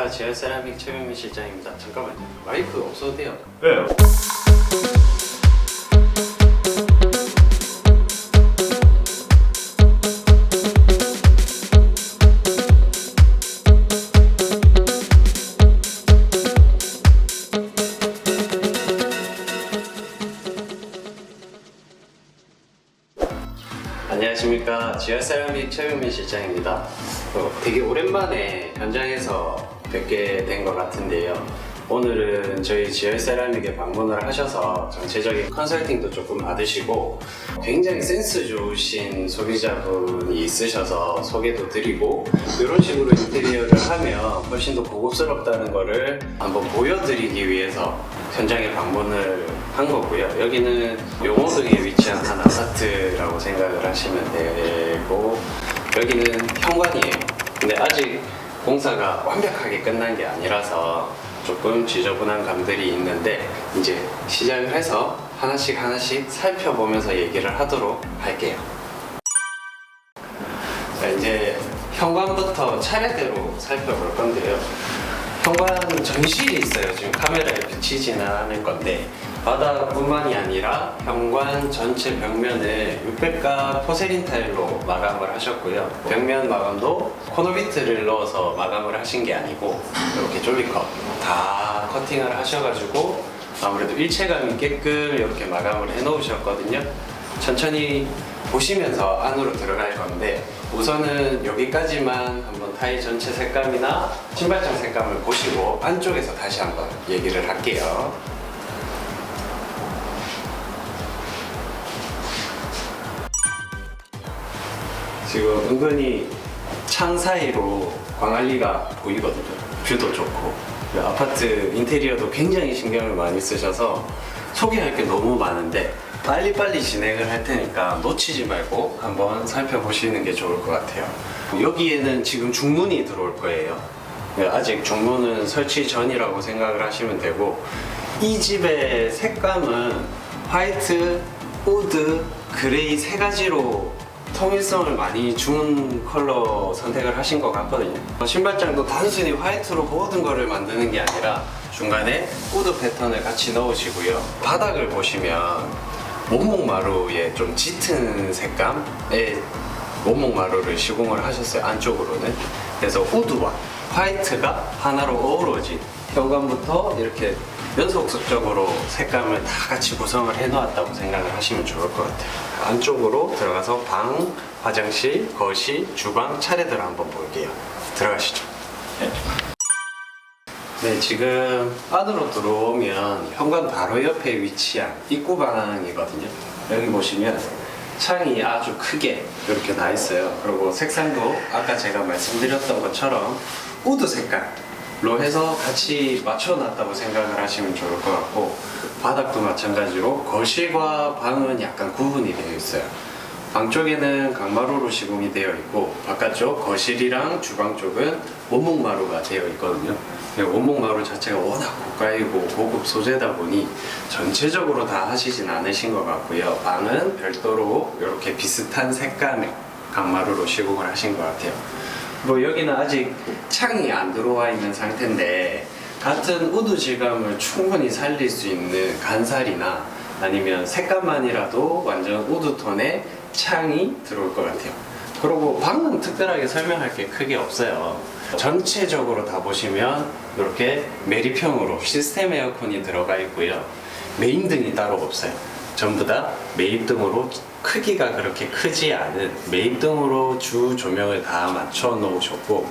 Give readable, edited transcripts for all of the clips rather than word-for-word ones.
안녕하십니까, 지하세라믹 최명민 실장입니다. 잠깐만요, 마이크 없어도 돼요? 네. 안녕하십니까, 지하세라믹 최명민 실장입니다. 되게 오랜만에 현장에서 뵙게 된 것 같은데요. 오늘은 저희 지하세라믹에 방문을 하셔서 전체적인 컨설팅도 조금 받으시고 굉장히 센스 좋으신 소비자분이 있으셔서 소개도 드리고, 이런 식으로 인테리어를 하면 훨씬 더 고급스럽다는 거를 한번 보여드리기 위해서 현장에 방문을 한 거고요. 여기는 용호동에 위치한 한 아파트라고 생각을 하시면 되고, 여기는 현관이에요. 근데 아직 공사가 완벽하게 끝난 게 아니라서 조금 지저분한 감들이 있는데, 이제 시작을 해서 하나씩 살펴보면서 얘기를 하도록 할게요. 자, 이제 현관부터 차례대로 살펴볼 건데요. 현관 전실이 있어요. 지금 카메라에 비치지는 않을 건데, 바닥뿐만이 아니라 현관 전체 벽면을 600가 포세린 타일로 마감을 하셨고요. 벽면 마감도 코너비트를 넣어서 마감을 하신 게 아니고 이렇게 졸리컷 다 커팅을 하셔가지고 아무래도 일체감 있게끔 이렇게 마감을 해 놓으셨거든요. 천천히 보시면서 안으로 들어갈 건데, 우선은 여기까지만 한번 타일 전체 색감이나 신발장 색감을 보시고 안쪽에서 다시 한번 얘기를 할게요. 지금 은근히 창 사이로 광안리가 보이거든요. 뷰도 좋고 아파트 인테리어도 굉장히 신경을 많이 쓰셔서 소개할 게 너무 많은데 빨리빨리 진행을 할 테니까 놓치지 말고 한번 살펴보시는 게 좋을 것 같아요. 여기에는 지금 중문이 들어올 거예요. 아직 중문은 설치 전이라고 생각을 하시면 되고, 이 집의 색감은 화이트, 우드, 그레이 세 가지로 통일성을 많이 준 컬러 선택을 하신 것 같거든요. 신발장도 단순히 화이트로 모든 거를 만드는 게 아니라 중간에 우드 패턴을 같이 넣으시고요. 바닥을 보시면 원목마루에 좀 짙은 색감의 원목마루를 시공을 하셨어요, 안쪽으로는. 그래서 우드와 화이트가 하나로 어우러진, 현관부터 이렇게 연속적으로 색감을 다 같이 구성을 해 놓았다고 생각을 하시면 좋을 것 같아요. 안쪽으로 들어가서 방, 화장실, 거실, 주방 차례대로 한번 볼게요. 들어가시죠. 네, 지금 안으로 들어오면 현관 바로 옆에 위치한 입구방이거든요. 여기 보시면 창이 아주 크게 이렇게 나 있어요. 그리고 색상도 아까 제가 말씀드렸던 것처럼 우드 색깔로 해서 같이 맞춰놨다고 생각을 하시면 좋을 것 같고, 바닥도 마찬가지로 거실과 방은 약간 구분이 되어 있어요. 방 쪽에는 강마루로 시공이 되어 있고, 바깥쪽 거실이랑 주방 쪽은 원목마루가 되어 있거든요. 원목마루 자체가 워낙 고가이고 고급 소재다 보니 전체적으로 다 하시진 않으신 것 같고요. 방은 별도로 이렇게 비슷한 색감의 강마루로 시공을 하신 것 같아요. 뭐 여기는 아직 창이 안 들어와 있는 상태인데, 같은 우드 질감을 충분히 살릴 수 있는 간살이나 아니면 색감만이라도 완전 우드톤의 창이 들어올 것 같아요. 그리고 방은 특별하게 설명할 게 크게 없어요. 전체적으로 다 보시면 이렇게 매립형으로 시스템 에어컨이 들어가 있고요. 메인등이 따로 없어요. 전부 다 매입등으로, 크기가 그렇게 크지 않은 매입등으로 주 조명을 다 맞춰 놓으셨고,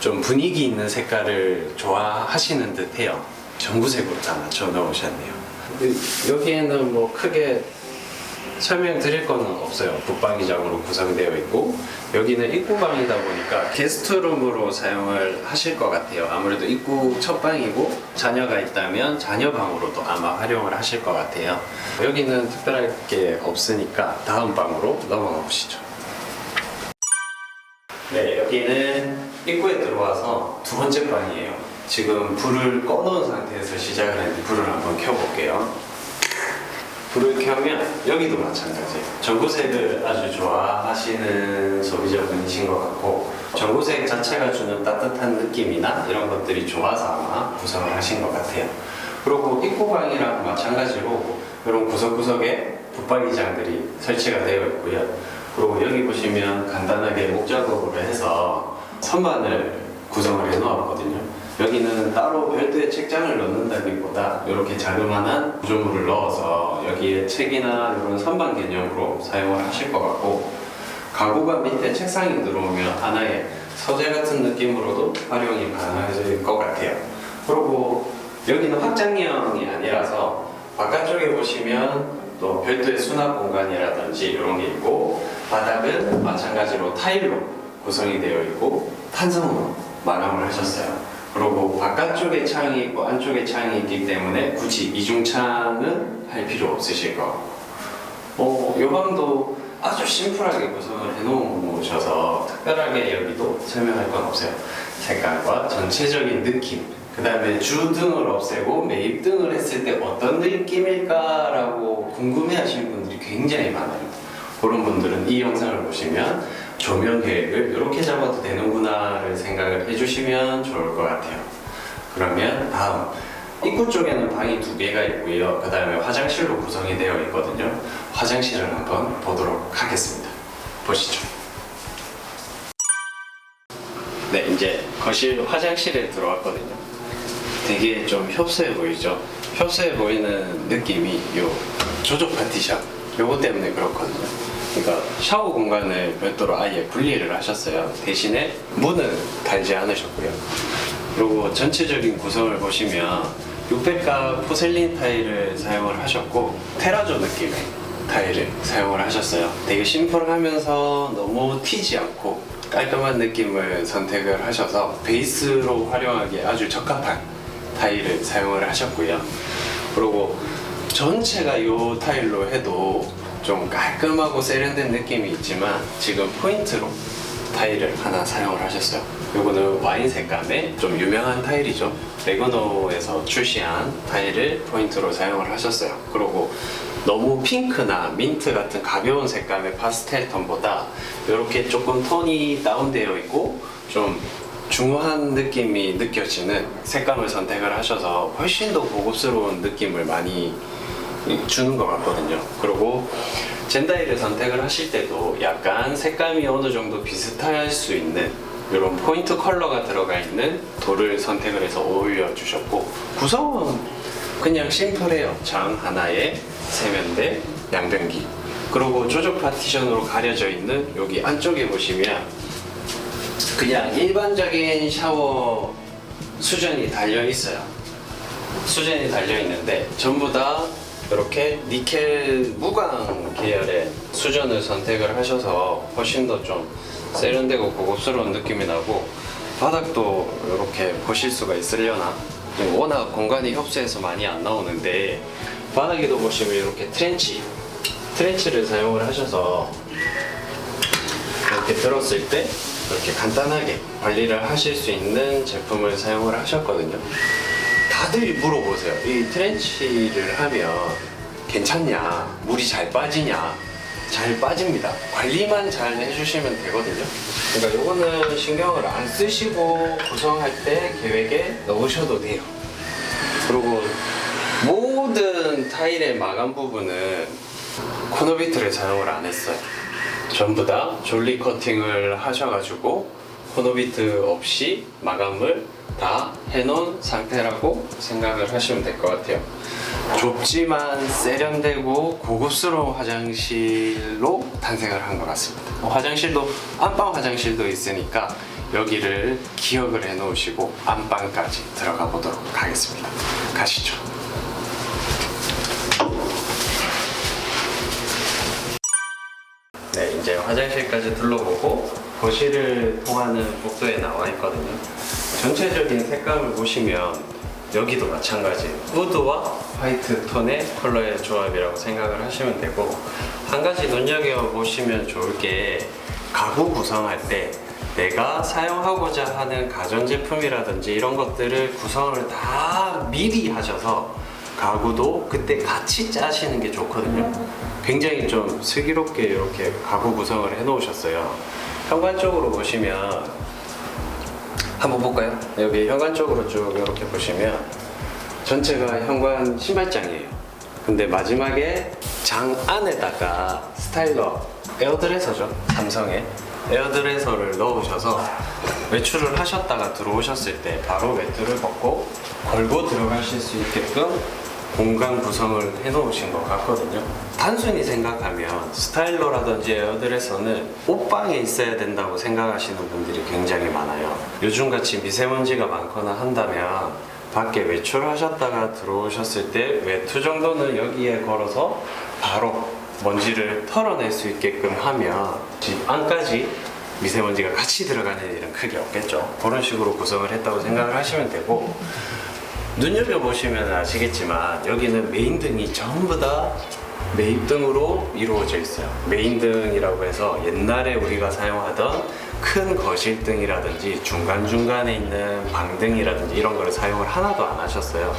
좀 분위기 있는 색깔을 좋아하시는 듯 해요. 전구색으로 다 맞춰 놓으셨네요. 여기에는 뭐 크게 설명드릴 거는 없어요. 붙박이장으로 구성되어 있고, 여기는 입구방이다 보니까 게스트룸으로 사용을 하실 것 같아요. 아무래도 입구 첫 방이고 자녀가 있다면 자녀방으로도 아마 활용을 하실 것 같아요. 여기는 특별할 게 없으니까 다음 방으로 넘어가 보시죠. 네, 여기는 입구에 들어와서 두 번째 방이에요. 지금 불을 꺼놓은 상태에서 시작을 했는데 불을 한번 켜볼게요. 불을 켜면 여기도 마찬가지예요. 전구색을 아주 좋아하시는 소비자분이신 것 같고, 전구색 자체가 주는 따뜻한 느낌이나 이런 것들이 좋아서 아마 구성을 하신 것 같아요. 그리고 입구방이랑 마찬가지로 이런 구석구석에 붙박이장들이 설치가 되어 있고요. 그리고 여기 보시면 간단하게 목작업으로 해서 선반을 구성을 해 놓았거든요. 여기는 따로 별도의 책장을 넣는다기보다 이렇게 자그마한 구조물을 넣어서 여기에 책이나 이런 선반 개념으로 사용을 하실 것 같고, 가구가 밑에 책상이 들어오면 하나의 서재 같은 느낌으로도 활용이 가능해질 것 같아요. 그리고 여기는 확장형이 아니라서 바깥쪽에 보시면 또 별도의 수납 공간이라든지 이런 게 있고, 바닥은 마찬가지로 타일로 구성이 되어 있고 탄성으로 마감을 하셨어요. 그리고 바깥쪽에 창이 있고 안쪽에 창이 있기 때문에 굳이 이중창은 할 필요 없으실 거고, 이 방도 아주 심플하게 구성을 해놓으셔서 특별하게 여기도 설명할 건 없어요. 색깔과 전체적인 느낌, 그 다음에 주등을 없애고 매입등을 했을 때 어떤 느낌일까라고 궁금해하시는 분들이 굉장히 많아요. 그런 분들은 이 영상을 보시면 조명 계획을 이렇게 잡아도 되는구나를 생각을 해주시면 좋을 것 같아요. 그러면 다음, 입구 쪽에는 방이 2개가 있고요. 그 다음에 화장실로 구성이 되어 있거든요. 화장실을 한번 보도록 하겠습니다. 보시죠. 네, 이제 거실 화장실에 들어왔거든요. 되게 좀 협소해 보이죠? 협소해 보이는 느낌이 요 조적 파티션, 요거 때문에 그렇거든요. 그러니까 샤워 공간을 별도로 아예 분리를 하셨어요. 대신에 문은 달지 않으셨고요. 그리고 전체적인 구성을 보시면 600가 포셀린 타일을 사용을 하셨고 테라조 느낌의 타일을 사용을 하셨어요. 되게 심플하면서 너무 튀지 않고 깔끔한 느낌을 선택을 하셔서 베이스로 활용하기에 아주 적합한 타일을 사용을 하셨고요. 그리고 전체가 이 타일로 해도 좀 깔끔하고 세련된 느낌이 있지만 지금 포인트로 타일을 하나 사용을 하셨어요. 이거는 와인 색감의 좀 유명한 타일이죠. 레그노에서 출시한 타일을 포인트로 사용을 하셨어요. 그리고 너무 핑크나 민트 같은 가벼운 색감의 파스텔 톤보다 이렇게 조금 톤이 다운되어 있고 좀 중후한 느낌이 느껴지는 색감을 선택을 하셔서 훨씬 더 고급스러운 느낌을 많이 주는 것 같거든요. 그리고 젠다이를 선택을 하실 때도 약간 색감이 어느 정도 비슷할 수 있는 이런 포인트 컬러가 들어가 있는 돌을 선택을 해서 올려 주셨고, 구성은 그냥 심플해요. 장 하나에 세면대, 양변기, 그리고 조적 파티션으로 가려져 있는 여기 안쪽에 보시면 그냥 일반적인 샤워 수전이 달려 있어요. 수전이 달려 있는데 전부 다 이렇게 니켈 무광 계열의 수전을 선택을 하셔서 훨씬 더 좀 세련되고 고급스러운 느낌이 나고, 바닥도 이렇게 보실 수가 있으려나, 워낙 공간이 협소해서 많이 안 나오는데 바닥에도 보시면 이렇게 트렌치를 사용을 하셔서 이렇게 들었을 때 이렇게 간단하게 관리를 하실 수 있는 제품을 사용을 하셨거든요. 다들 물어보세요. 이 트렌치를 하면 괜찮냐? 물이 잘 빠지냐? 잘 빠집니다. 관리만 잘 해주시면 되거든요. 그러니까 요거는 신경을 안 쓰시고 구성할 때 계획에 넣으셔도 돼요. 그리고 모든 타일의 마감 부분은 코너비트를 사용을 안 했어요. 전부 다 졸리 커팅을 하셔가지고 코너비트 없이 마감을 다 해놓은 상태라고 생각을 하시면 될 것 같아요. 좁지만 세련되고 고급스러운 화장실로 탄생을 한 것 같습니다. 화장실도 안방 화장실도 있으니까 여기를 기억을 해 놓으시고 안방까지 들어가 보도록 하겠습니다. 가시죠. 네, 이제 화장실까지 둘러보고 거실을 통하는 복도에 나와 있거든요. 전체적인 색감을 보시면 여기도 마찬가지예요. 우드와 화이트 톤의 컬러의 조합이라고 생각을 하시면 되고, 한 가지 눈여겨보시면 좋을 게 가구 구성할 때 내가 사용하고자 하는 가전제품이라든지 이런 것들을 구성을 다 미리 하셔서 가구도 그때 같이 짜시는 게 좋거든요. 굉장히 좀 슬기롭게 이렇게 가구 구성을 해 놓으셨어요. 현관 쪽으로 보시면 한번 볼까요? 여기 현관 쪽으로 쭉 이렇게 보시면 전체가 현관 신발장이에요. 근데 마지막에 장 안에다가 스타일러 에어드레서죠. 삼성의 에어드레서를 넣으셔서 외출을 하셨다가 들어오셨을 때 바로 외투를 벗고 걸고 들어가실 수 있게끔 공간 구성을 해놓으신 것 같거든요. 단순히 생각하면 스타일러라든지 에어드레서는 옷방에 있어야 된다고 생각하시는 분들이 굉장히 많아요. 요즘같이 미세먼지가 많거나 한다면 밖에 외출하셨다가 들어오셨을 때 외투 정도는 여기에 걸어서 바로 먼지를 털어낼 수 있게끔 하면 집 안까지 미세먼지가 같이 들어가는 일은 크게 없겠죠. 그런 식으로 구성을 했다고 생각을 하시면 되고, 눈여겨보시면 아시겠지만 여기는 메인등이 전부 다 매입등으로 이루어져 있어요. 메인등이라고 해서 옛날에 우리가 사용하던 큰 거실등이라든지 중간중간에 있는 방등이라든지 이런 거를 사용을 하나도 안 하셨어요.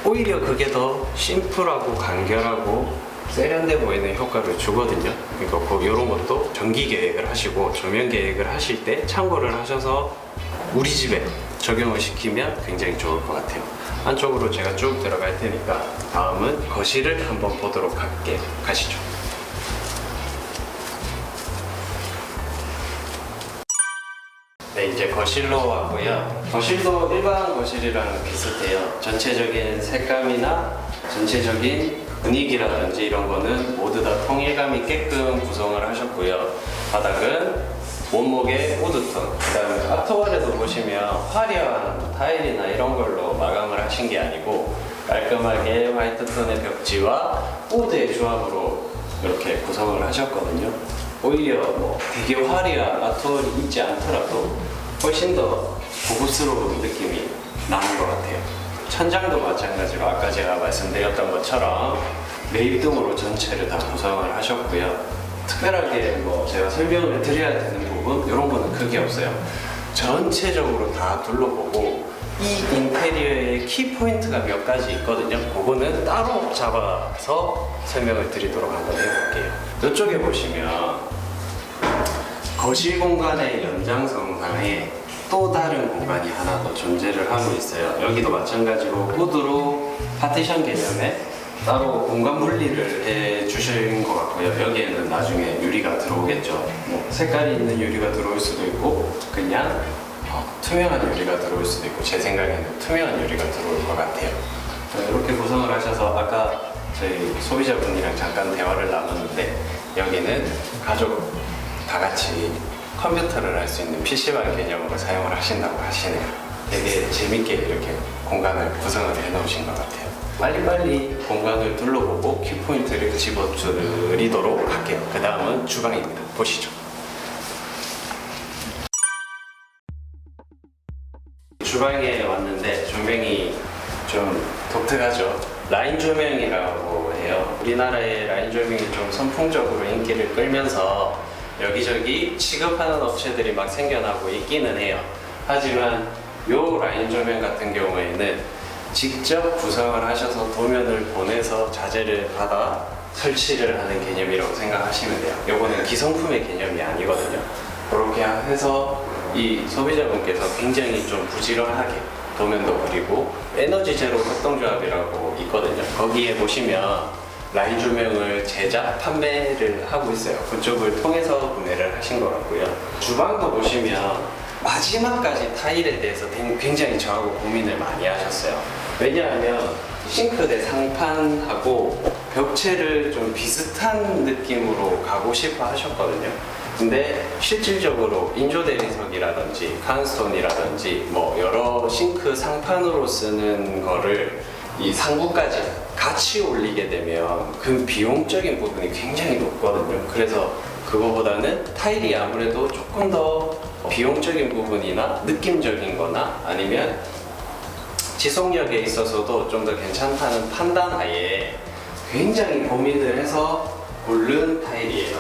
오히려 그게 더 심플하고 간결하고 세련돼 보이는 효과를 주거든요. 그러니까 이런 것도 전기 계획을 하시고 조명 계획을 하실 때 참고를 하셔서 우리 집에 적용을 시키면 굉장히 좋을 것 같아요. 안쪽으로 제가 쭉 들어갈 테니까 다음은 거실을 한번 보도록 할게요. 가시죠. 네, 이제 거실로 왔고요. 거실도 일반 거실이랑 비슷해요. 전체적인 색감이나 전체적인 분위기라든지 이런 거는 모두 다 통일감 있게끔 구성을 하셨고요. 바닥은 원목의 우드톤, 그 다음에 아트월에도 보시면 화려한 타일이나 이런 걸로 마감을 하신 게 아니고 깔끔하게 화이트톤의 벽지와 우드의 조합으로 이렇게 구성을 하셨거든요. 오히려 뭐 되게 화려한 아트월이 있지 않더라도 훨씬 더 고급스러운 느낌이 나는 것 같아요. 천장도 마찬가지로 아까 제가 말씀드렸던 것처럼 매입등으로 전체를 다 구성을 하셨고요. 특별하게 뭐 제가 설명을 드려야 되는 부분 이런 거는 크게 없어요. 전체적으로 다 둘러보고 이 인테리어의 키포인트가 몇 가지 있거든요. 그거는 따로 잡아서 설명을 드리도록 한번 해볼게요. 이쪽에 보시면 거실 공간의 연장선상에 또 다른 공간이 하나 더 존재를 하고 있어요. 여기도 마찬가지로 우드로 파티션 개념에 따로 공간 분리를 해 주신 것 같고요. 여기에는 나중에 유리가 들어오겠죠. 뭐 색깔이 있는 유리가 들어올 수도 있고 그냥 투명한 유리가 들어올 수도 있고 제 생각에는 투명한 유리가 들어올 것 같아요. 이렇게 구성을 하셔서 아까 저희 소비자분이랑 잠깐 대화를 나눴는데 여기는 가족 다 같이 컴퓨터를 할 수 있는 PC방 개념으로 사용을 하신다고 하시네요. 되게 재밌게 이렇게 공간을 구성을 해 놓으신 것 같아요. 빨리빨리 공간을 둘러보고 키포인트를 집어드리도록 할게요. 그 다음은 주방입니다. 보시죠. 주방에 왔는데 조명이 좀 독특하죠. 라인 조명이라고 해요. 우리나라의 라인 조명이 좀 선풍적으로 인기를 끌면서 여기저기 취급하는 업체들이 막 생겨나고 있기는 해요. 하지만 요 라인 조명 같은 경우에는 직접 구성을 하셔서 도면을 보내서 자재를 받아 설치를 하는 개념이라고 생각하시면 돼요. 요거는 기성품의 개념이 아니거든요. 그렇게 해서 이 소비자분께서 굉장히 좀 부지런하게 도면도 그리고 에너지 제로 협동조합이라고 있거든요. 거기에 보시면 라인 조명을 제작, 판매를 하고 있어요. 그쪽을 통해서 구매를 하신 것 같고요. 주방도 보시면 마지막까지 타일에 대해서 굉장히 저하고 고민을 많이 하셨어요. 왜냐하면 싱크대 상판하고 벽체를 좀 비슷한 느낌으로 가고 싶어 하셨거든요. 근데 실질적으로 인조 대리석이라든지 칸스톤이라든지 뭐 여러 싱크 상판으로 쓰는 거를 이 상부까지 같이 올리게 되면 그 비용적인 부분이 굉장히 높거든요. 그래서 그거보다는 타일이 아무래도 조금 더 비용적인 부분이나 느낌적인 거나 아니면 지속력에 있어서도 좀 더 괜찮다는 판단 하에 굉장히 고민을 해서 고른 타일이에요.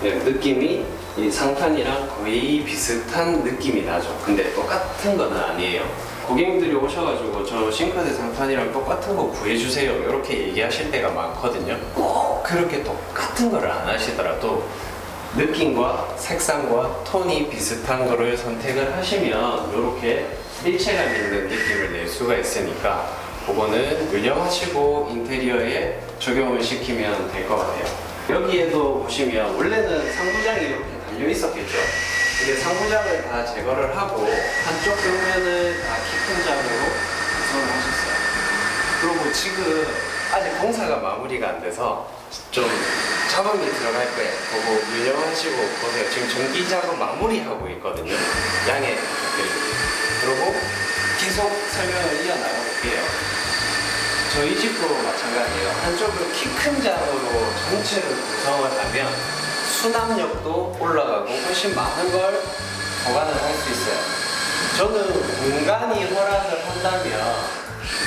네, 느낌이 이 상판이랑 거의 비슷한 느낌이 나죠. 근데 똑같은 건 아니에요. 고객님들이 오셔가지고 저 싱크대 상판이랑 똑같은 거 구해주세요 이렇게 얘기하실 때가 많거든요. 꼭 그렇게 똑같은 거를 안 하시더라도 느낌과 색상과 톤이 비슷한 거를 선택을 하시면 이렇게 일체감 있는 느낌을 낼 수가 있으니까 그거는 운영하시고 인테리어에 적용을 시키면 될 것 같아요. 여기에도 보시면 원래는 상부장이 이렇게 달려 있었겠죠. 근데 상부장을 다 제거를 하고 한쪽 벽면을 다 키 큰 장으로 구성을 하셨어요. 그리고 지금 아직 공사가 마무리가 안 돼서 좀 작업이 들어갈 거예요. 그거 운영하시고 보세요. 지금 전기 작업 마무리하고 있거든요. 양해 부탁드립니다. 그리고 계속 설명을 이어나가 볼게요. 저희 집도 마찬가지예요. 한쪽을 키 큰 장으로 전체를 구성을 하면 수납력도 올라가고 훨씬 많은 걸 보관을 할 수 있어요. 저는 공간이 허락을 한다면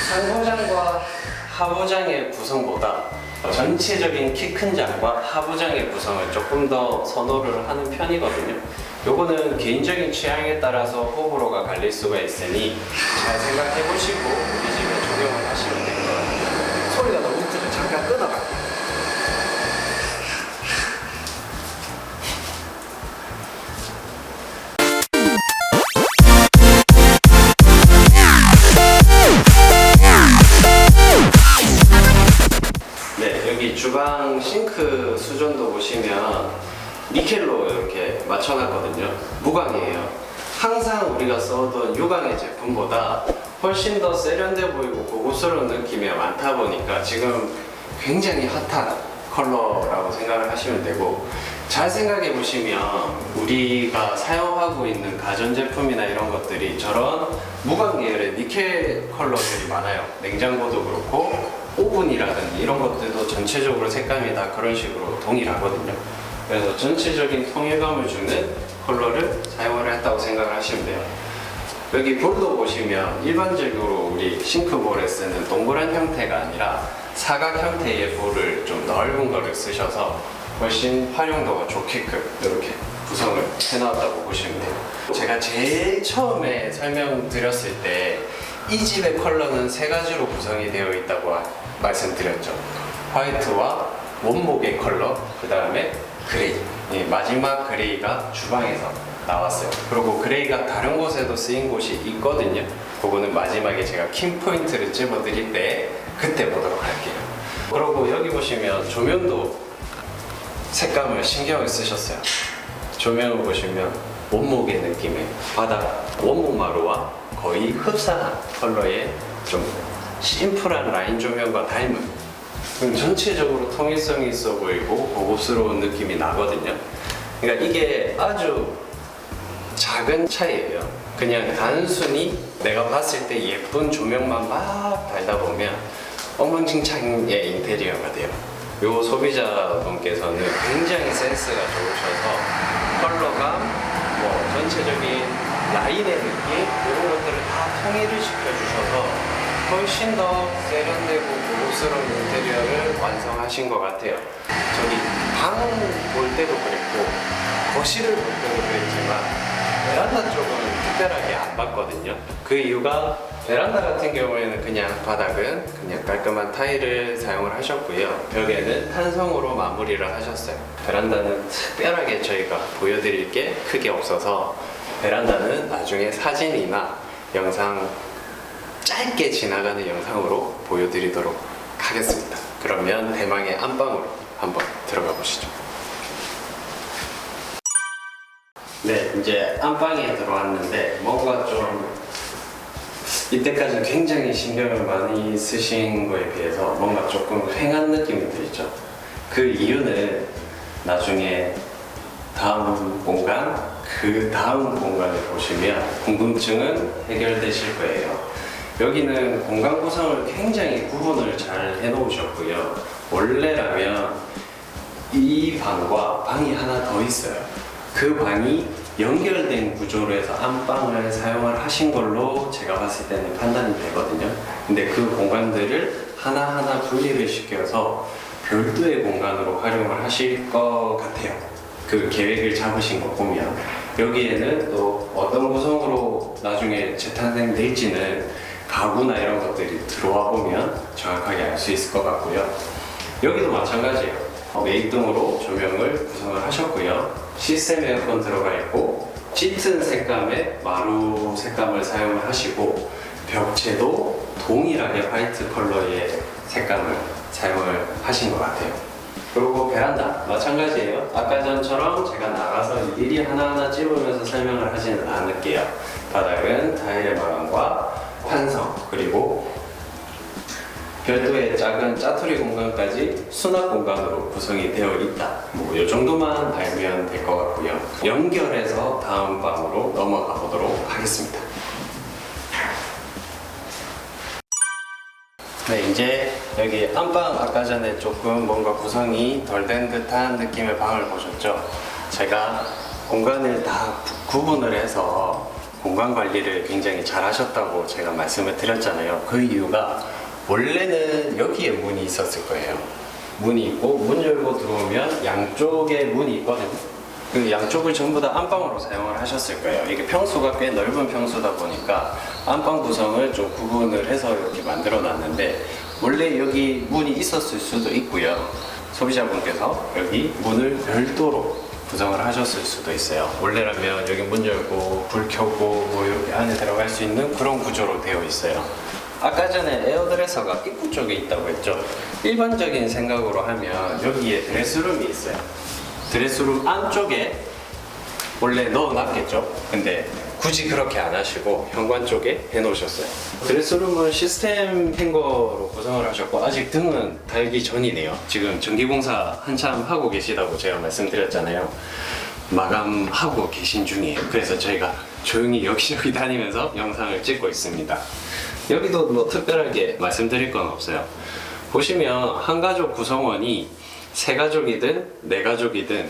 상부장과 하부장의 구성보다 전체적인 키 큰 장과 하부장의 구성을 조금 더 선호를 하는 편이거든요. 요거는 개인적인 취향에 따라서 호불호가 갈릴 수가 있으니 잘 생각해 보시고 우리 집에 적용을 하시면 될 것 같아요. 소리가 너무 들려. 잠깐 끊어갈게요. 네, 여기 주방 싱크 수전도 보시면 니켈로 이렇게 맞춰놨거든요. 무광이에요. 항상 우리가 써던 유광의 제품보다 훨씬 더 세련돼 보이고 고급스러운 느낌이 많다 보니까 지금 굉장히 핫한 컬러라고 생각을 하시면 되고, 잘 생각해 보시면 우리가 사용하고 있는 가전제품이나 이런 것들이 저런 무광 계열의 니켈 컬러들이 많아요. 냉장고도 그렇고 오븐이라든지 이런 것들도 전체적으로 색감이 다 그런 식으로 동일하거든요. 그래서 전체적인 통일감을 주는 컬러를 사용을 했다고 생각을 하시면 돼요. 여기 볼도 보시면 일반적으로 우리 싱크볼에 쓰는 동그란 형태가 아니라 사각 형태의 볼을 좀 넓은 거를 쓰셔서 훨씬 활용도가 좋게끔 이렇게 구성을 해놨다고 보시면 돼요. 제가 제일 처음에 설명드렸을 때 이 집의 컬러는 세 가지로 구성이 되어 있다고 말씀드렸죠. 화이트와 원목의 컬러, 그 다음에 그레이. 마지막 그레이가 주방에서 나왔어요. 그리고 그레이가 다른 곳에도 쓰인 곳이 있거든요. 그거는 마지막에 제가 킹 포인트를 집어드릴 때 그때 보도록 할게요. 그리고 여기 보시면 조명도 색감을 신경을 쓰셨어요. 조명을 보시면 원목의 느낌의 바닥 원목 마루와 거의 흡사한 컬러의 좀 심플한 라인 조명과 닮은, 전체적으로 통일성이 있어 보이고 고급스러운 느낌이 나거든요. 그러니까 이게 아주 작은 차이예요. 그냥 단순히 내가 봤을 때 예쁜 조명만 막 달다 보면 엉망진창의 인테리어가 돼요. 요 소비자분께서는 굉장히 센스가 좋으셔서 컬러감, 전체적인 라인의 느낌 이런 것들을 다 통일을 시켜주셔서 훨씬 더 세련되고 고급스러운 인테리어를 완성하신 것 같아요. 저기 방 볼 때도 그랬고 거실을 볼 때도 그랬지만 베란다 쪽은 특별하게 안 봤거든요. 그 이유가 베란다 같은 경우에는 그냥 바닥은 그냥 깔끔한 타일을 사용을 하셨고요. 벽에는 탄성으로 마무리를 하셨어요. 베란다는 특별하게 저희가 보여드릴 게 크게 없어서 베란다는 나중에 사진이나 영상 짧게 지나가는 영상으로 보여드리도록 하겠습니다. 그러면 대망의 안방으로 한번 들어가 보시죠. 네, 이제 안방에 들어왔는데 뭔가 좀 이때까지 굉장히 신경을 많이 쓰신 거에 비해서 뭔가 조금 휑한 느낌이 들죠. 그 이유는 나중에 다음 공간, 그 다음 공간을 보시면 궁금증은 해결되실 거예요. 여기는 공간 구성을 굉장히 구분을 잘 해놓으셨고요. 원래라면 이 방과 방이 하나 더 있어요. 그 방이 연결된 구조로 해서 안방을 사용을 하신 걸로 제가 봤을 때는 판단이 되거든요. 근데 그 공간들을 하나하나 분리를 시켜서 별도의 공간으로 활용을 하실 것 같아요. 그 계획을 잡으신 거 보면 여기에는 또 어떤 구성으로 나중에 재탄생될지는 가구나 이런 것들이 들어와 보면 정확하게 알 수 있을 것 같고요. 여기도 마찬가지예요. 매입등으로 조명을 구성을 하셨고요. 시스템 에어컨 들어가 있고 짙은 색감의 마루 색감을 사용을 하시고 벽체도 동일하게 화이트 컬러의 색감을 사용을 하신 것 같아요. 그리고 베란다 마찬가지예요. 아까 전처럼 제가 나가서 일일이 하나하나 찝으면서 설명을 하지는 않을게요. 바닥은 타일의 마감과 환성 그리고 별도의 작은 짜투리 공간까지 수납 공간으로 구성이 되어 있다. 이 정도만 알면 될 것 같고요. 연결해서 다음 방으로 넘어가 보도록 하겠습니다. 네, 이제 여기 안방 아까 전에 조금 뭔가 구성이 덜 된 듯한 느낌의 방을 보셨죠? 제가 공간을 다 구분을 해서 공간 관리를 굉장히 잘 하셨다고 제가 말씀을 드렸잖아요. 그 이유가 원래는 여기에 문이 있었을 거예요. 문이 있고 문 열고 들어오면 양쪽에 문이 있거든요. 그 양쪽을 전부 다 안방으로 사용을 하셨을 거예요. 이게 평수가 꽤 넓은 평수다 보니까 안방 구성을 좀 구분을 해서 이렇게 만들어 놨는데 원래 여기 문이 있었을 수도 있고요. 소비자분께서 여기 문을 별도로 구성을 하셨을 수도 있어요. 원래라면 여기 문 열고 불 켜고 뭐 여기 안에 들어갈 수 있는 그런 구조로 되어 있어요. 아까 전에 에어드레서가 입구 쪽에 있다고 했죠. 일반적인 생각으로 하면 여기에 드레스룸이 있어요. 드레스룸 안쪽에 원래 넣어놨겠죠. 근데 굳이 그렇게 안 하시고 현관 쪽에 해놓으셨어요. 드레스룸은 시스템 행거로 구성을 하셨고 아직 등은 달기 전이네요. 지금 전기공사 한참 하고 계시다고 제가 말씀드렸잖아요. 마감하고 계신 중이에요. 그래서 저희가 조용히 여기저기 다니면서 영상을 찍고 있습니다. 여기도 뭐 특별하게 말씀드릴 건 없어요. 보시면 한가족 구성원이 3가족이든 4가족이든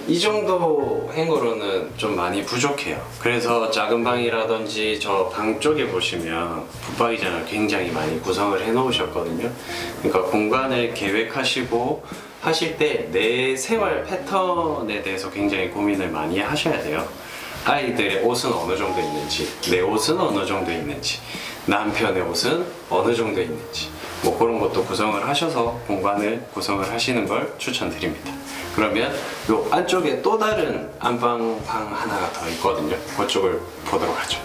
이 정도 행거로는 좀 많이 부족해요. 그래서 작은 방이라든지 저 방 쪽에 보시면 붙박이장을 굉장히 많이 구성을 해 놓으셨거든요. 그러니까 공간을 계획하시고 하실 때 내 생활 패턴에 대해서 굉장히 고민을 많이 하셔야 돼요. 아이들의 옷은 어느 정도 있는지, 내 옷은 어느 정도 있는지, 남편의 옷은 어느 정도 있는지 뭐 그런 것도 구성을 하셔서 공간을 구성을 하시는 걸 추천드립니다. 그러면 요 안쪽에 또 다른 안방 방 하나가 더 있거든요. 그쪽을 보도록 하죠.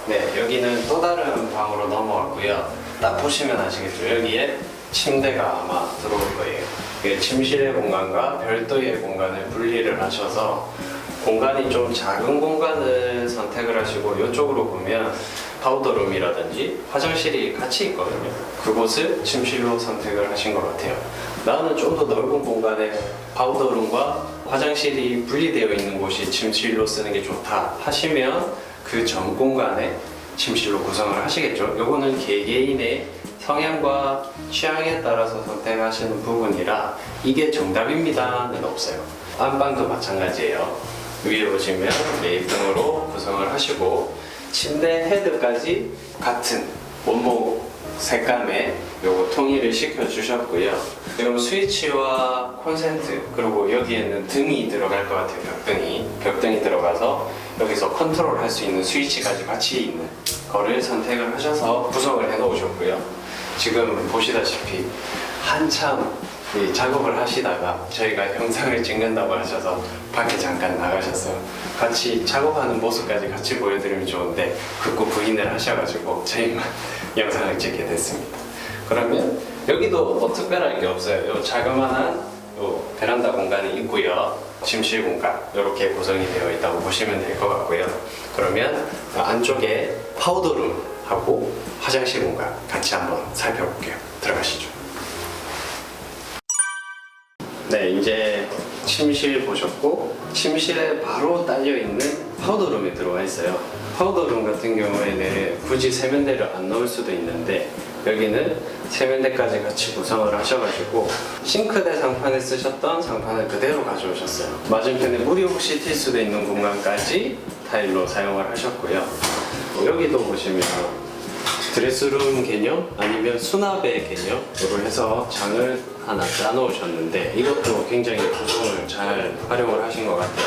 네, 여기는 또 다른 방으로 넘어왔고요. 딱 보시면 아시겠죠? 여기에 침대가 아마 들어올 거예요. 이게 침실의 공간과 별도의 공간을 분리를 하셔서 공간이 좀 작은 공간을 선택을 하시고 이쪽으로 보면 파우더룸이라든지 화장실이 같이 있거든요. 그곳을 침실로 선택을 하신 것 같아요. 나는 좀 더 넓은 공간에 파우더룸과 화장실이 분리되어 있는 곳이 침실로 쓰는 게 좋다 하시면 그 전 공간에 침실로 구성을 하시겠죠. 요거는 개개인의 성향과 취향에 따라서 선택하시는 부분이라 이게 정답입니다는 없어요. 안방도 마찬가지예요. 위에 보시면 매입등으로 구성을 하시고 침대 헤드까지 같은 원목 색감에 요거 통일을 시켜 주셨고요. 지금 스위치와 콘센트 그리고 여기에는 등이 들어갈 것 같아요. 벽등이 들어가서 여기서 컨트롤 할 수 있는 스위치까지 같이 있는 거를 선택을 하셔서 구성을 해 놓으셨고요. 지금 보시다시피 한참 작업을 하시다가 저희가 영상을 찍는다고 하셔서 밖에 잠깐 나가셨어요. 같이 작업하는 모습까지 같이 보여드리면 좋은데 극구 부인을 하셔가지고 저희만 영상을 찍게 됐습니다. 그러면 여기도 뭐 특별할 게 없어요. 요 자그마한 요 베란다 공간이 있고요. 침실 공간 이렇게 구성이 되어 있다고 보시면 될 것 같고요. 그러면 안쪽에 파우더룸하고 화장실 공간 같이 한번 살펴볼게요. 들어가시죠. 네, 이제 침실 보셨고 침실에 바로 딸려있는 파우더룸에 들어와 있어요. 파우더룸 같은 경우에는 굳이 세면대를 안 넣을 수도 있는데 여기는 세면대까지 같이 구성을 하셔가지고 싱크대 상판에 쓰셨던 상판을 그대로 가져오셨어요. 맞은편에 물이 혹시 튈 수도 있는 공간까지 타일로 사용을 하셨고요. 여기도 보시면 드레스룸 개념 아니면 수납의 개념으로 해서 장을 하나 짜놓으셨는데 이것도 굉장히 구성을 잘 활용을 하신 것 같아요.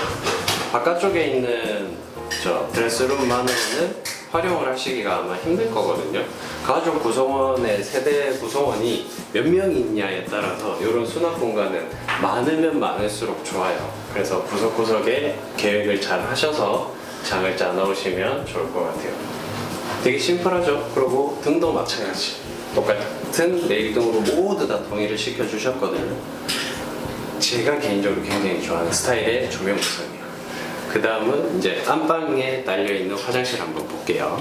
바깥쪽에 있는 저 드레스룸만으로는 활용을 하시기가 아마 힘들 거거든요. 가족 구성원의 세대 구성원이 몇 명이 있냐에 따라서 이런 수납 공간은 많으면 많을수록 좋아요. 그래서 구석구석에 계획을 잘 하셔서 장을 짜 넣으시면 좋을 것 같아요. 되게 심플하죠? 그리고 등도 마찬가지. 똑같은 내일등으로 모두 다 통일을 시켜주셨거든요. 제가 개인적으로 굉장히 좋아하는 스타일의 조명 구성이에요. 그 다음은 이제 안방에 달려있는 화장실 한번 볼게요.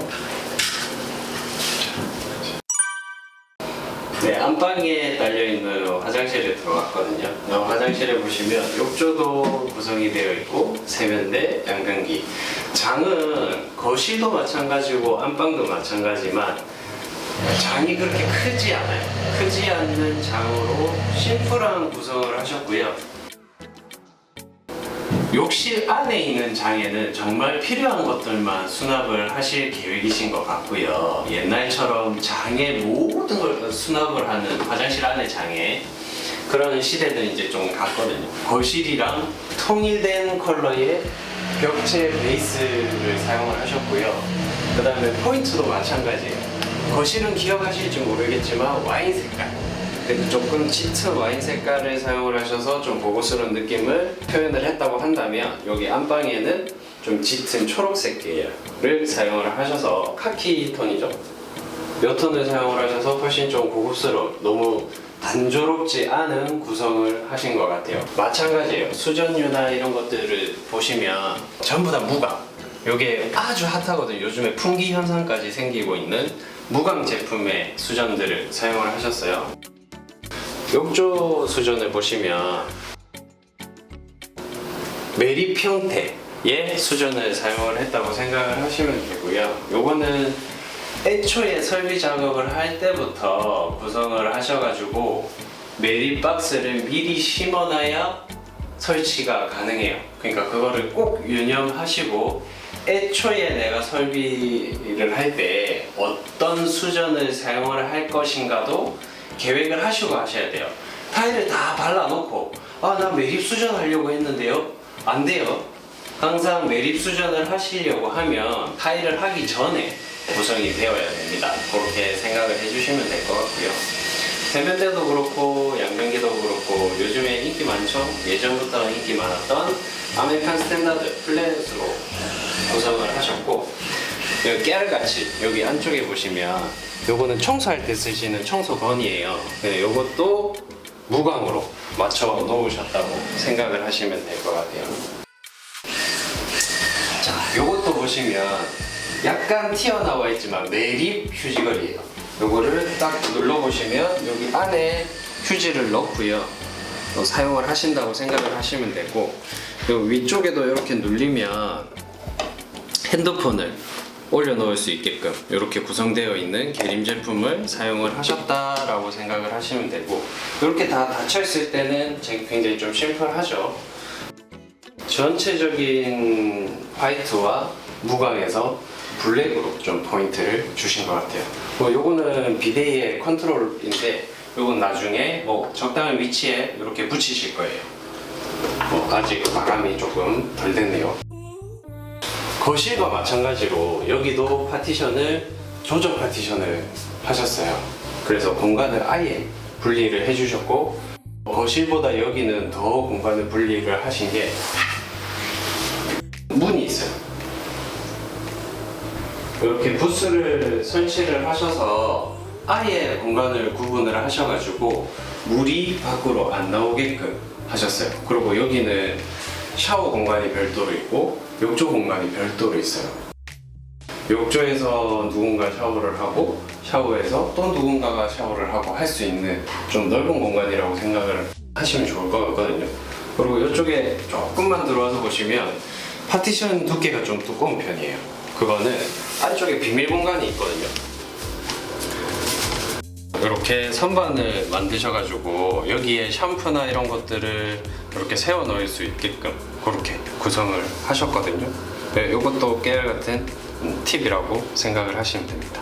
네, 안방에 달려있는 화장실에 들어왔거든요. 화장실에 보시면 욕조도 구성이 되어 있고 세면대, 양변기. 장은 거실도 마찬가지고 안방도 마찬가지만 장이 그렇게 크지 않아요. 크지 않는 장으로 심플한 구성을 하셨고요. 욕실 안에 있는 장에는 정말 필요한 것들만 수납을 하실 계획이신 것 같고요. 옛날처럼 장에 모든 걸 수납을 하는 화장실 안에 장에 그런 시대는 이제 좀 갔거든요. 거실이랑 통일된 컬러의 벽체 베이스를 사용을 하셨고요. 그 다음에 포인트도 마찬가지예요. 거실은 기억하실지 모르겠지만 와인 색깔, 그래도 조금 짙은 와인 색깔을 사용을 하셔서 좀 고급스러운 느낌을 표현을 했다고 한다면, 여기 안방에는 좀 짙은 초록색 계열을 사용을 하셔서 카키 톤이죠. 이 톤을 사용을 하셔서 훨씬 좀 고급스러운, 너무 단조롭지 않은 구성을 하신 것 같아요. 마찬가지예요. 수전유나 이런 것들을 보시면 전부 다 무광. 이게 아주 핫하거든요. 요즘에 풍기 현상까지 생기고 있는 무광 제품의 수전들을 사용을 하셨어요. 욕조 수전을 보시면 매립 형태의 수전을 사용을 했다고 생각을 하시면 되고요. 요거는 애초에 설비 작업을 할 때부터 구성을 하셔가지고 매립 박스를 미리 심어놔야 설치가 가능해요. 그러니까 그거를 꼭 유념하시고 애초에 내가 설비를 할 때 어떤 수전을 사용을 할 것인가도 계획을 하시고 하셔야 돼요. 타일을 다 발라놓고 나 매립 수전 하려고 했는데요? 안 돼요. 항상 매립 수전을 하시려고 하면 타일을 하기 전에 구성이 되어야 됩니다. 그렇게 생각을 해주시면 될 것 같고요. 세면대도 그렇고 양변기도 그렇고 요즘에 인기 많죠? 예전부터 인기 많았던 아메리칸 스탠다드 플랫으로 구성을 하셨고, 여기 깨알같이 여기 안쪽에 보시면 요거는 청소할 때 쓰시는 청소건이에요. 네, 요것도 무광으로 맞춰 놓으셨다고 생각을 하시면 될 것 같아요. 자, 요것도 보시면 약간 튀어나와 있지만 매립 휴지걸이에요. 요거를 딱 눌러보시면 여기 안에 휴지를 넣고요. 사용을 하신다고 생각을 하시면 되고, 요 위쪽에도 이렇게 눌리면 핸드폰을 올려놓을 수 있게끔 이렇게 구성되어 있는 계림 제품을 사용을 하셨다라고 생각을 하시면 되고, 이렇게 다 닫혀있을 때는 굉장히 좀 심플하죠. 전체적인 화이트와 무광에서 블랙으로 좀 포인트를 주신 것 같아요. 요거는 비데이의 컨트롤인데 요건 나중에 적당한 위치에 이렇게 붙이실 거예요. 아직 마감이 조금 덜 됐네요. 거실과 마찬가지로 여기도 파티션을 조정 파티션을 하셨어요. 그래서 공간을 아예 분리를 해주셨고, 거실보다 여기는 더 공간을 분리를 하신 게 문이 있어요. 이렇게 부스를 설치를 하셔서 아예 공간을 구분을 하셔가지고 물이 밖으로 안 나오게끔 하셨어요. 그리고 여기는 샤워 공간이 별도로 있고 욕조 공간이 별도로 있어요. 욕조에서 누군가 샤워를 하고 샤워에서 또 누군가가 샤워를 하고 할 수 있는 좀 넓은 공간이라고 생각을 하시면 좋을 것 같거든요. 그리고 이쪽에 조금만 들어와서 보시면 파티션 두께가 좀 두꺼운 편이에요. 그거는 안쪽에 비밀 공간이 있거든요. 이렇게 선반을 만드셔가지고 여기에 샴푸나 이런 것들을 이렇게 세워 넣을 수 있게끔 그렇게 구성을 하셨거든요. 네, 이것도 깨알같은 팁이라고 생각을 하시면 됩니다.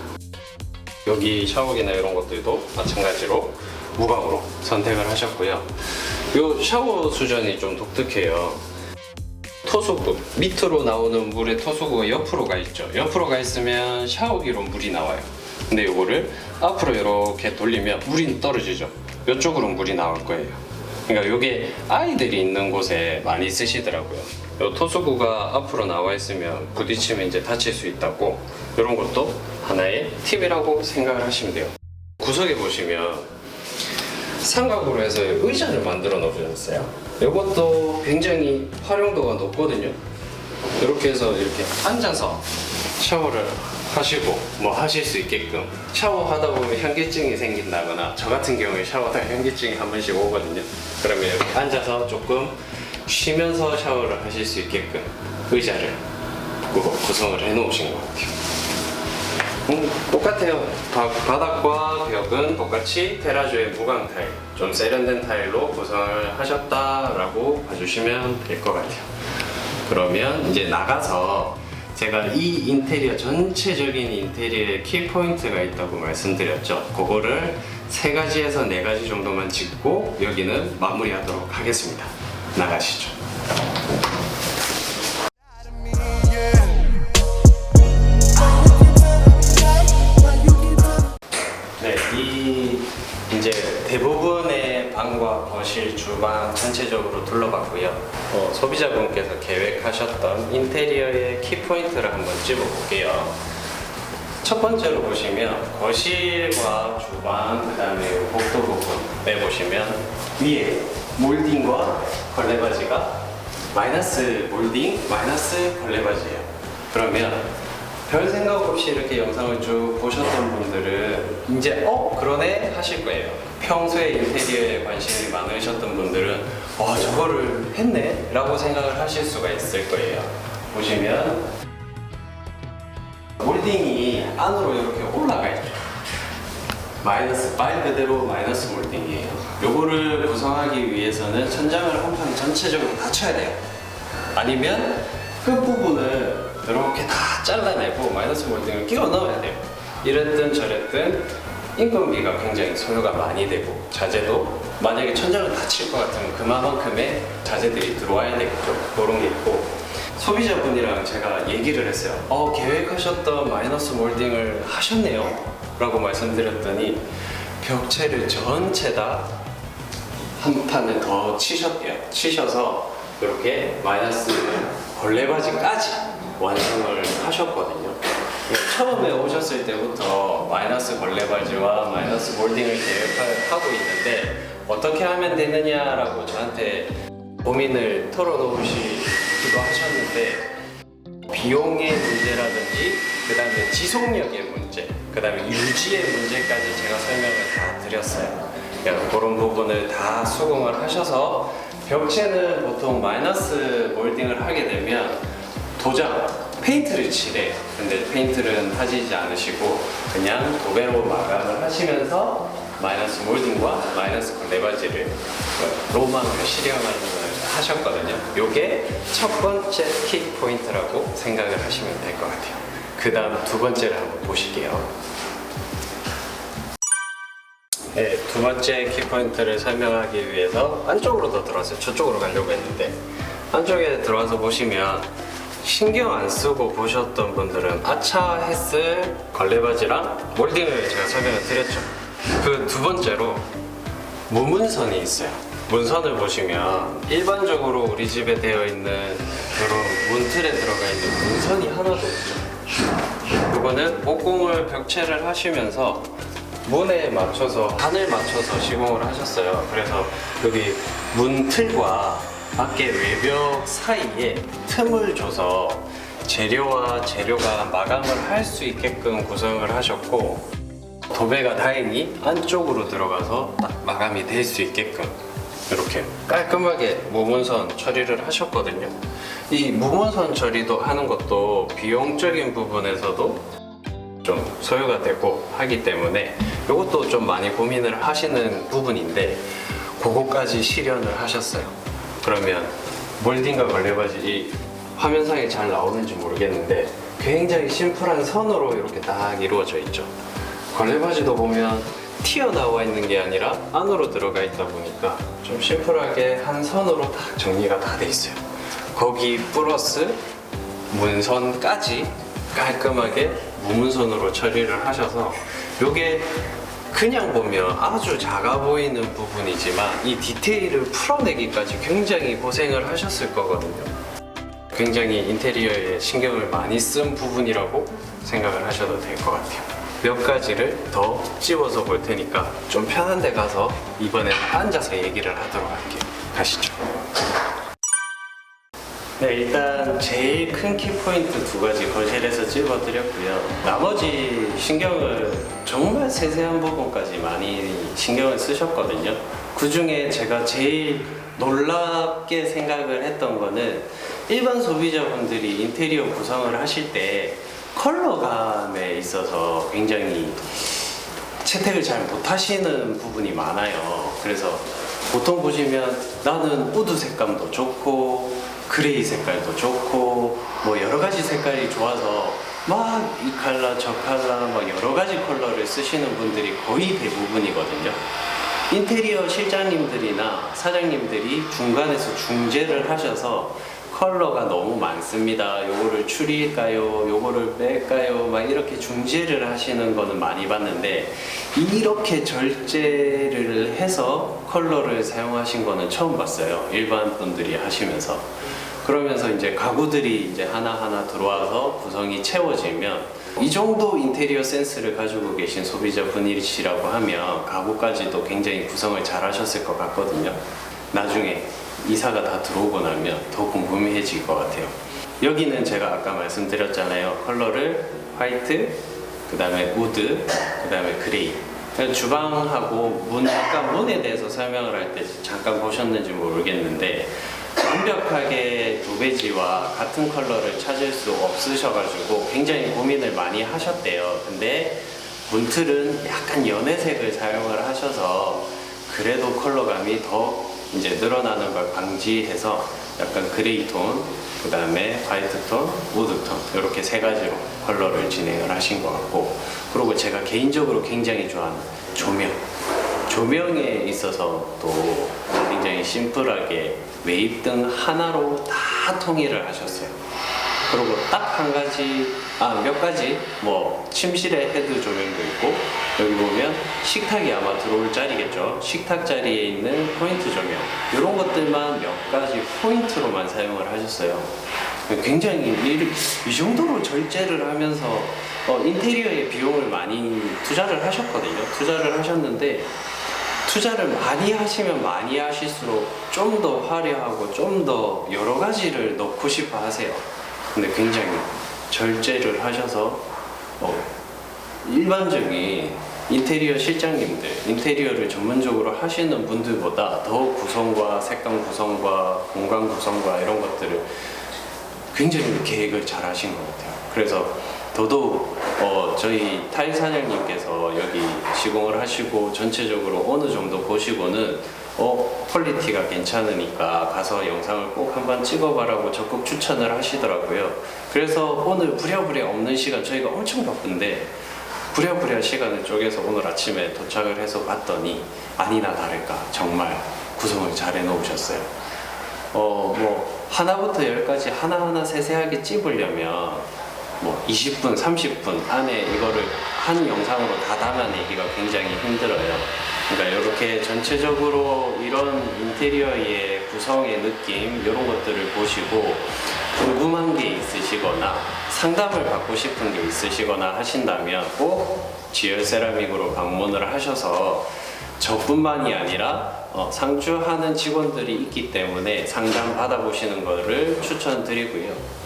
여기 샤워기나 이런 것들도 마찬가지로 무광으로 선택을 하셨고요. 이 샤워 수전이 좀 독특해요. 토수구 밑으로 나오는 물의 토수구가 옆으로 가 있죠. 옆으로 가 있으면 샤워기로 물이 나와요. 근데 이거를 앞으로 이렇게 돌리면 물이 떨어지죠. 이쪽으로 물이 나올 거예요. 그러니까 이게 아이들이 있는 곳에 많이 쓰시더라고요. 이 토수구가 앞으로 나와 있으면 부딪히면 이제 다칠 수 있다고, 이런 것도 하나의 팁이라고 생각을 하시면 돼요. 구석에 보시면 삼각으로 해서 의자를 만들어 놓으셨어요. 이것도 굉장히 활용도가 높거든요. 이렇게 해서 이렇게 앉아서 샤워를 하시고 뭐 하실 수 있게끔, 샤워하다 보면 현기증이 생긴다거나, 저 같은 경우에 샤워하다 현기증이 한 번씩 오거든요. 그러면 이렇게 앉아서 조금 쉬면서 샤워를 하실 수 있게끔 의자를 구성을 해 놓으신 것 같아요. 똑같아요. 바닥과 벽은 똑같이 테라조의 무광 타일, 좀 세련된 타일로 구성을 하셨다라고 봐주시면 될 것 같아요. 그러면 이제 나가서 제가 이 인테리어, 전체적인 인테리어에 키포인트가 있다고 말씀드렸죠. 그거를 3가지에서 4가지 정도만 짚고 여기는 마무리하도록 하겠습니다. 나가시죠. 네, 이제 대부분의 방과 거실, 주방 전체적으로 둘러봤고요. 소비자분께서 계획하셨던 인테리어의 키포인트를 한번 찝어볼게요. 첫 번째로 보시면 거실과 주방, 그 다음에 복도 부분에 보시면 위에 몰딩과 걸레바지가 마이너스 몰딩, 마이너스 걸레바지예요. 그러면 별 생각 없이 이렇게 영상을 쭉 보셨던 분들은 이제 그러네 하실 거예요. 평소에 인테리어에 관심이 많으셨던 분들은 와, 저거를 했네 라고 생각을 하실 수가 있을 거예요. 보시면 몰딩이 안으로 이렇게 올라가 있죠. 마이너스, 말 그대로 마이너스 몰딩이에요. 요거를 구성하기 위해서는 천장을 한 판 전체적으로 다 쳐야 돼요. 아니면 끝부분을 이렇게 다 잘라내고 마이너스 몰딩을 끼워 넣어야 돼요. 이랬든 저랬든 인건비가 굉장히 소요가 많이 되고, 자재도 만약에 천장을 다 칠 것 같으면 그만큼의 자재들이 들어와야 되겠죠. 그런 게 있고, 소비자분이랑 제가 얘기를 했어요. 계획하셨던 마이너스 몰딩을 하셨네요 라고 말씀드렸더니 벽체를 전체 다 한 판을 더 치셨대요. 치셔서 이렇게 마이너스 걸레바지까지 완성을 하셨거든요. 처음에 오셨을 때부터 마이너스 걸레바지와 마이너스 몰딩을 계획하고 있는데 어떻게 하면 되느냐라고 저한테 고민을 털어놓으시기도 하셨는데, 비용의 문제라든지 그 다음에 지속력의 문제, 그 다음에 유지의 문제까지 제가 설명을 다 드렸어요. 그러니까 그런 부분을 다 수긍을 하셔서, 벽체는 보통 마이너스 몰딩을 하게 되면 도장, 페인트를 칠해요. 근데 페인트는 하시지 않으시고 그냥 도배로 마감을 하시면서 마이너스 몰딩과 마이너스 걸레바지를 로망을 실현을 하셨거든요. 요게 첫 번째 키 포인트라고 생각을 하시면 될 것 같아요. 그 다음 두 번째를 한번 보실게요. 네, 두 번째 키포인트를 설명하기 위해서 안쪽으로 더 들어왔어요. 저쪽으로 가려고 했는데, 안쪽에 들어와서 보시면 신경 안 쓰고 보셨던 분들은 아차했을 걸레바지랑 몰딩을 제가 설명을 드렸죠. 그 두 번째로 무문선이 있어요. 문선을 보시면 일반적으로 우리 집에 되어 있는 그런 문틀에 들어가 있는 문선이 하나도 없죠. 이거는 목공을 벽체를 하시면서 문에 맞춰서, 판을 맞춰서 시공을 하셨어요. 그래서 여기 문틀과 밖에 외벽 사이에 틈을 줘서 재료와 재료가 마감을 할 수 있게끔 구성을 하셨고, 도배가 다행히 안쪽으로 들어가서 딱 마감이 될 수 있게끔 이렇게 깔끔하게 무문선 처리를 하셨거든요. 이 무문선 처리도 하는 것도 비용적인 부분에서도 좀 소요가 되고 하기 때문에 이것도 좀 많이 고민을 하시는 부분인데, 그거까지 실현을 하셨어요. 그러면 몰딩과 걸레바지, 이 화면상에 잘 나오는지 모르겠는데 굉장히 심플한 선으로 이렇게 딱 이루어져 있죠. 걸레바지도 보면 튀어나와 있는 게 아니라 안으로 들어가 있다 보니까 좀 심플하게 한 선으로 딱 정리가 다 돼 있어요. 거기 플러스 문선까지 깔끔하게 무문선으로 처리를 하셔서 요게 그냥 보면 아주 작아 보이는 부분이지만 이 디테일을 풀어내기까지 굉장히 고생을 하셨을 거거든요. 굉장히 인테리어에 신경을 많이 쓴 부분이라고 생각을 하셔도 될 것 같아요. 몇 가지를 더 찝어서 볼 테니까 좀 편한 데 가서 이번엔 앉아서 얘기를 하도록 할게요. 가시죠. 네, 일단 제일 큰 키포인트 두 가지 거실에서 찝어드렸고요. 나머지 신경을 정말 세세한 부분까지 많이 신경을 쓰셨거든요. 그 중에 제가 제일 놀랍게 생각을 했던 거는 일반 소비자분들이 인테리어 구성을 하실 때 컬러감에 있어서 굉장히 채택을 잘 못하시는 부분이 많아요. 그래서 보통 보시면 나는 우드 색감도 좋고 그레이 색깔도 좋고 뭐 여러 가지 색깔이 좋아서 막 이 컬러 저 컬러 막 여러 가지 컬러를 쓰시는 분들이 거의 대부분이거든요. 인테리어 실장님들이나 사장님들이 중간에서 중재를 하셔서 컬러가 너무 많습니다. 요거를 추릴까요? 요거를 뺄까요? 막 이렇게 중재를 하시는 거는 많이 봤는데 이렇게 절제를 해서 컬러를 사용하신 거는 처음 봤어요. 일반 분들이 하시면서. 그러면서 이제 가구들이 이제 하나하나 들어와서 구성이 채워지면 이 정도 인테리어 센스를 가지고 계신 소비자분이시라고 하면 가구까지도 굉장히 구성을 잘 하셨을 것 같거든요. 나중에 이사가 다 들어오고 나면 더 궁금해질 것 같아요. 여기는 제가 아까 말씀드렸잖아요. 컬러를 화이트, 그 다음에 우드, 그 다음에 그레이. 주방하고 문, 아까 문에 대해서 설명을 할 때 잠깐 보셨는지 모르겠는데 완벽하게 도배지와 같은 컬러를 찾을 수 없으셔가지고 굉장히 고민을 많이 하셨대요. 근데 문틀은 약간 연회색을 사용을 하셔서 그래도 컬러감이 더 이제 늘어나는 걸 방지해서 약간 그레이 톤, 그 다음에 화이트 톤, 우드 톤 이렇게 세 가지로 컬러를 진행을 하신 것 같고, 그리고 제가 개인적으로 굉장히 좋아하는 조명에 있어서 또 굉장히 심플하게 매입등 하나로 다 통일을 하셨어요. 그리고 딱 한 가지, 몇 가지, 뭐 침실에 헤드 조명도 있고, 여기 보면 식탁이 아마 들어올 자리겠죠. 식탁 자리에 있는 포인트 조명, 이런 것들만 몇 가지 포인트로만 사용을 하셨어요. 굉장히 이 정도로 절제를 하면서 인테리어에 비용을 많이 투자를 하셨거든요. 투자를 하셨는데 투자를 많이 하시면 많이 하실수록 좀 더 화려하고 좀 더 여러 가지를 넣고 싶어 하세요. 근데 굉장히 절제를 하셔서 일반적인 인테리어 실장님들, 인테리어를 전문적으로 하시는 분들보다 더 구성과 색감 구성과 공간 구성과 이런 것들을 굉장히 계획을 잘 하신 것 같아요. 그래서 더더욱 저희 타일 사장님께서 여기 시공을 하시고 전체적으로 어느 정도 보시고는 퀄리티가 괜찮으니까 가서 영상을 꼭 한번 찍어봐라고 적극 추천을 하시더라고요. 그래서 오늘 부랴부랴 없는 시간, 저희가 엄청 바쁜데 부랴부랴 시간을 쪼개서 오늘 아침에 도착을 해서 봤더니 아니나 다를까 정말 구성을 잘 해놓으셨어요. 뭐 하나부터 열까지 하나하나 세세하게 찝으려면 뭐 20분, 30분 안에 이거를 한 영상으로 다 담아내기가 굉장히 힘들어요. 그러니까 이렇게 전체적으로 이런 인테리어의 구성의 느낌, 이런 것들을 보시고 궁금한 게 있으시거나 상담을 받고 싶은 게 있으시거나 하신다면 꼭 지열세라믹으로 방문을 하셔서 저뿐만이 아니라 상주하는 직원들이 있기 때문에 상담 받아보시는 것을 추천드리고요.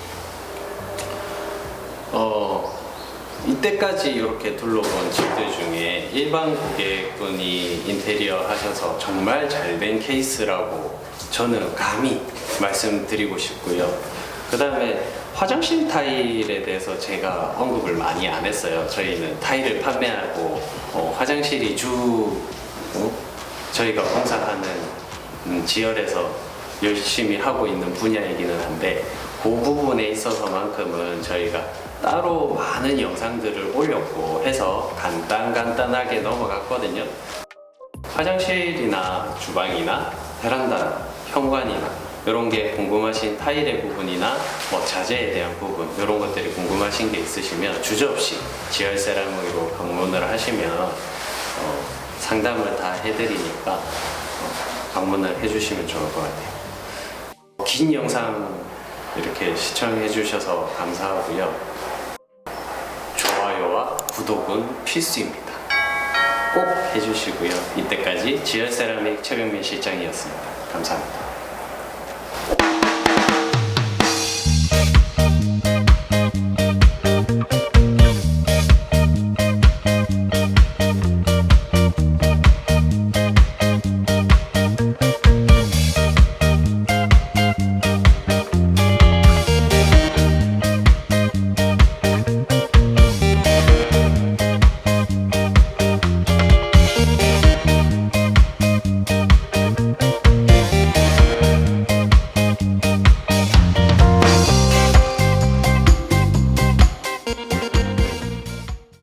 이때까지 이렇게 둘러본 집들 중에 일반 고객분이 인테리어 하셔서 정말 잘된 케이스라고 저는 감히 말씀드리고 싶고요. 그 다음에 화장실 타일에 대해서 제가 언급을 많이 안 했어요. 저희는 타일을 판매하고 화장실이 저희가 봉사하는 지열에서 열심히 하고 있는 분야이기는 한데 그 부분에 있어서만큼은 저희가 따로 많은 영상들을 올렸고 해서 간단하게 넘어갔거든요. 화장실이나 주방이나 베란다, 현관이나 이런 게 궁금하신 타일의 부분이나 뭐 자재에 대한 부분 이런 것들이 궁금하신 게 있으시면 주저없이 GR세라믹으로 방문을 하시면 상담을 다 해드리니까 방문을 해주시면 좋을 것 같아요. 긴 영상 이렇게 시청해 주셔서 감사하고요. 좋아요와 구독은 필수입니다. 꼭 해주시고요. 이때까지 GR세라믹 최병민 실장이었습니다. 감사합니다.